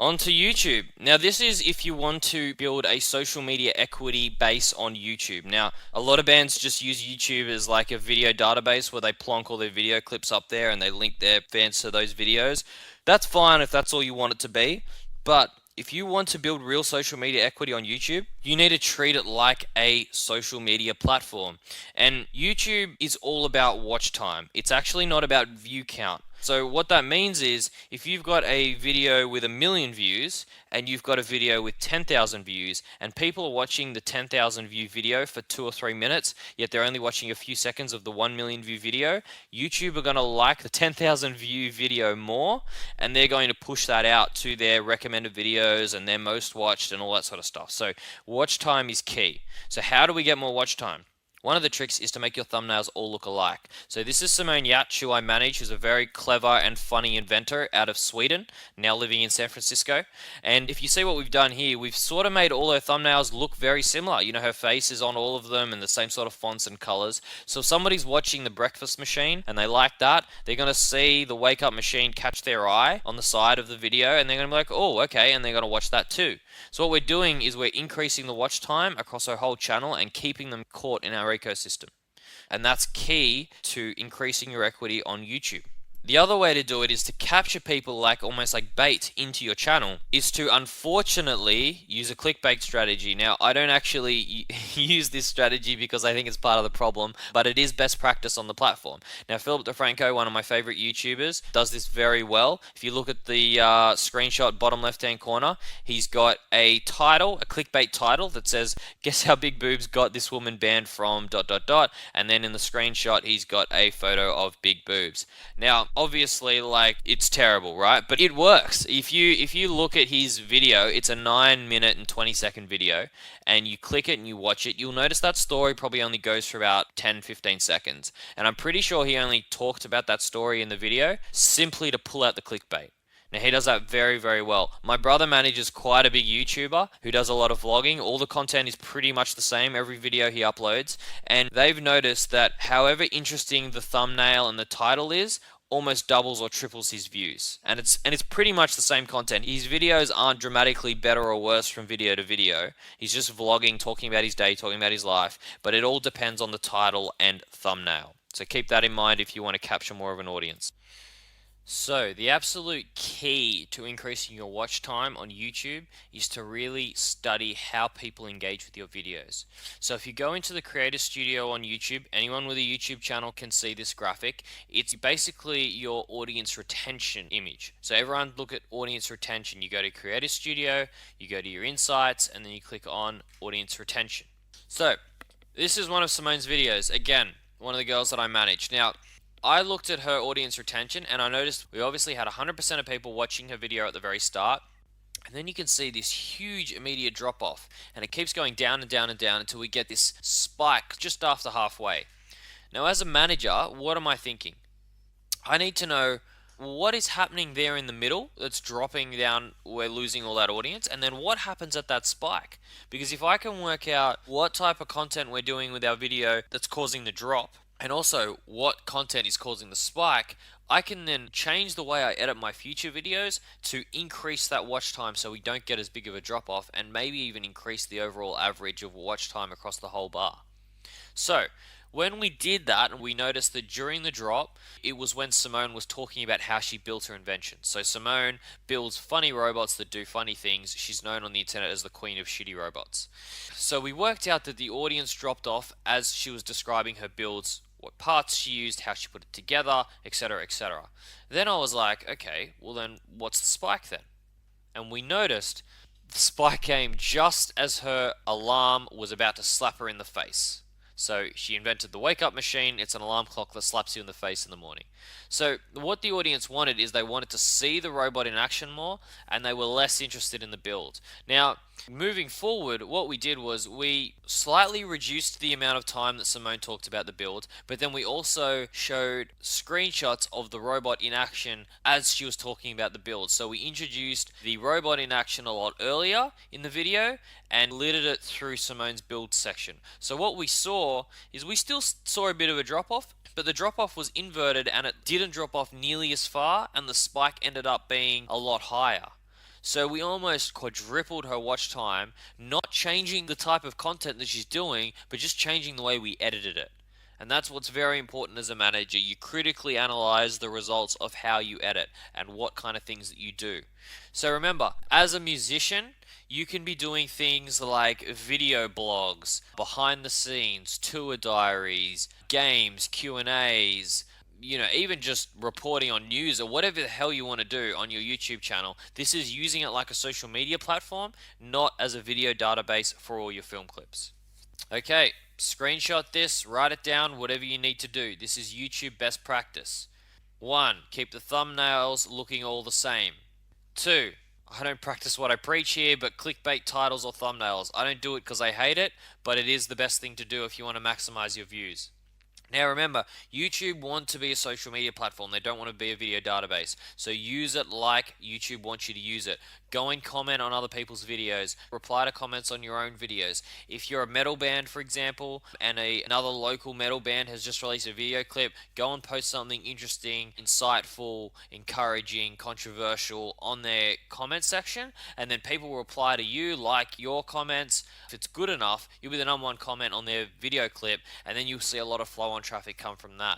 Onto YouTube. Now, this is if you want to build a social media equity base on YouTube. Now, a lot of bands just use YouTube as like a video database where they plonk all their video clips up there and they link their fans to those videos. That's fine if that's all you want it to be, but if you want to build real social media equity on YouTube, you need to treat it like a social media platform. And YouTube is all about watch time. It's actually not about view count. So what that means is if you've got a video with 1 million views and you've got a video with 10,000 views and people are watching the 10,000 view video for 2 or 3 minutes, yet they're only watching a few seconds of the 1 million view video, YouTube are going to like the 10,000 view video more, and they're going to push that out to their recommended videos and their most watched and all that sort of stuff. So watch time is key. So how do we get more watch time? One of the tricks is to make your thumbnails all look alike. So this is Simone Yacht, who I manage, who's a very clever and funny inventor out of Sweden, now living in San Francisco. And if you see what we've done here, we've sort of made all her thumbnails look very similar. You know, her face is on all of them and the same sort of fonts and colors. So if somebody's watching The Breakfast Machine and they like that, they're going to see the Wake Up Machine catch their eye on the side of the video and they're going to be like, oh, okay, and they're going to watch that too. So what we're doing is we're increasing the watch time across our whole channel and keeping them caught in our ecosystem. And that's key to increasing your equity on YouTube. The other way to do it is to capture people like almost like bait into your channel, is to unfortunately use a clickbait strategy. Now, I don't actually use this strategy because I think it's part of the problem, but it is best practice on the platform. Now, Philip DeFranco, one of my favorite YouTubers, does this very well. If you look at the screenshot bottom left-hand corner, he's got a title, a clickbait title that says, "Guess how big boobs got this woman banned from ... and then in the screenshot, he's got a photo of big boobs. Now, obviously, like, it's terrible, right? But it works. If you look at his video, it's a 9-minute and 20-second video, and you click it and you watch it, you'll notice that story probably only goes for about 10-15 seconds. And I'm pretty sure he only talked about that story in the video simply to pull out the clickbait. Now, he does that very, very well. My brother manages quite a big YouTuber who does a lot of vlogging. All the content is pretty much the same, every video he uploads. And they've noticed that however interesting the thumbnail and the title is, almost doubles or triples his views. And it's pretty much the same content. His videos aren't dramatically better or worse from video to video. He's just vlogging, talking about his day, talking about his life. But it all depends on the title and thumbnail. So keep that in mind if you want to capture more of an audience. So, the absolute key to increasing your watch time on YouTube is to really study how people engage with your videos. So if you go into the Creator Studio on YouTube, anyone with a YouTube channel can see this graphic. It's basically your audience retention image. So everyone look at audience retention. You go to Creator Studio, you go to your insights, and then you click on audience retention. So, this is one of Simone's videos. Again, one of the girls that I manage. Now, I looked at her audience retention and I noticed we obviously had 100% of people watching her video at the very start. And then you can see this huge immediate drop off, and it keeps going down and down and down until we get this spike just after halfway. Now, as a manager, what am I thinking? I need to know what is happening there in the middle that's dropping down, we're losing all that audience, and then what happens at that spike. Because if I can work out what type of content we're doing with our video that's causing the drop, and also what content is causing the spike, I can then change the way I edit my future videos to increase that watch time so we don't get as big of a drop off, and maybe even increase the overall average of watch time across the whole bar. So when we did that, we noticed that during the drop, it was when Simone was talking about how she built her invention. So Simone builds funny robots that do funny things. She's known on the internet as the queen of shitty robots. So we worked out that the audience dropped off as she was describing her builds, what parts she used, how she put it together, etc., etc. Then I was like, okay, well then what's the spike then? And we noticed the spike came just as her alarm was about to slap her in the face. So she invented the wake up machine. It's an alarm clock that slaps you in the face in the morning. So what the audience wanted is they wanted to see the robot in action more, and they were less interested in the build. Now, moving forward, what we did was we slightly reduced the amount of time that Simone talked about the build, but then we also showed screenshots of the robot in action as she was talking about the build. So we introduced the robot in action a lot earlier in the video and littered it through Simone's build section. So what we saw is we still saw a bit of a drop off, but the drop off was inverted and it didn't drop off nearly as far, and the spike ended up being a lot higher. So we almost quadrupled her watch time, not changing the type of content that she's doing, but just changing the way we edited it. And that's what's very important as a manager. You critically analyze the results of how you edit and what kind of things that you do. So remember, as a musician, you can be doing things like video blogs, behind the scenes, tour diaries, games, Q&As, even just reporting on news or whatever the hell you want to do on your YouTube channel. This is using it like a social media platform, not as a video database for all your film clips. Okay, screenshot this, write it down, whatever you need to do. This is YouTube best practice. 1. Keep the thumbnails looking all the same. 2. I don't practice what I preach here, but clickbait titles or thumbnails. I don't do it because I hate it, but it is the best thing to do if you want to maximize your views. Now remember, YouTube want to be a social media platform. They don't want to be a video database. So use it like YouTube wants you to use it. Go and comment on other people's videos. Reply to comments on your own videos. If you're a metal band, for example, and another local metal band has just released a video clip, go and post something interesting, insightful, encouraging, controversial on their comment section, and then people will reply to you, like your comments. If it's good enough, you'll be the #1 comment on their video clip, and then you'll see a lot of flow on traffic come from that.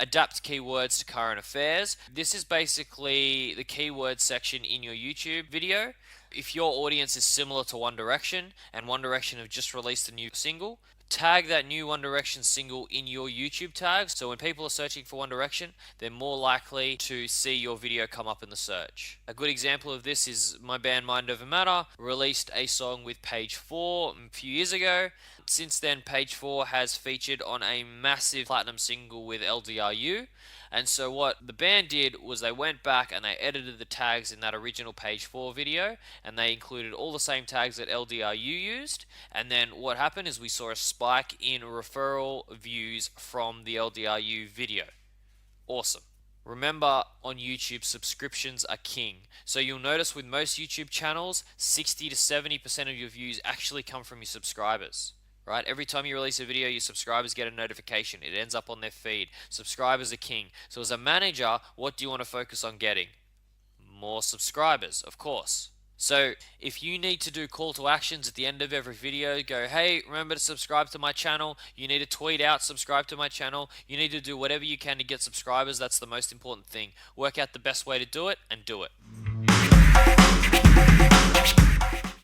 Adapt keywords to current affairs. This is basically the keyword section in your YouTube video. If your audience is similar to One Direction, and One Direction have just released a new single, tag that new One Direction single in your YouTube tags, so when people are searching for One Direction, they're more likely to see your video come up in the search. A good example of this is my band Mind Over Matter released a song with Page 4 a few years ago. Since then, Page 4 has featured on a massive platinum single with LDRU. And so what the band did was they went back and they edited the tags in that original Page 4 video, and they included all the same tags that LDRU used. And then what happened is we saw a spike in referral views from the LDRU video. Awesome. Remember, on YouTube, subscriptions are king. So you'll notice with most YouTube channels, 60 to 70% of your views actually come from your subscribers. Right? Every time you release a video, your subscribers get a notification. It ends up on their feed. Subscribers are king. So as a manager, what do you want to focus on getting? More subscribers, of course. So if you need to do call to actions at the end of every video, go, hey, remember to subscribe to my channel. You need to tweet out, subscribe to my channel. You need to do whatever you can to get subscribers. That's the most important thing. Work out the best way to do it and do it.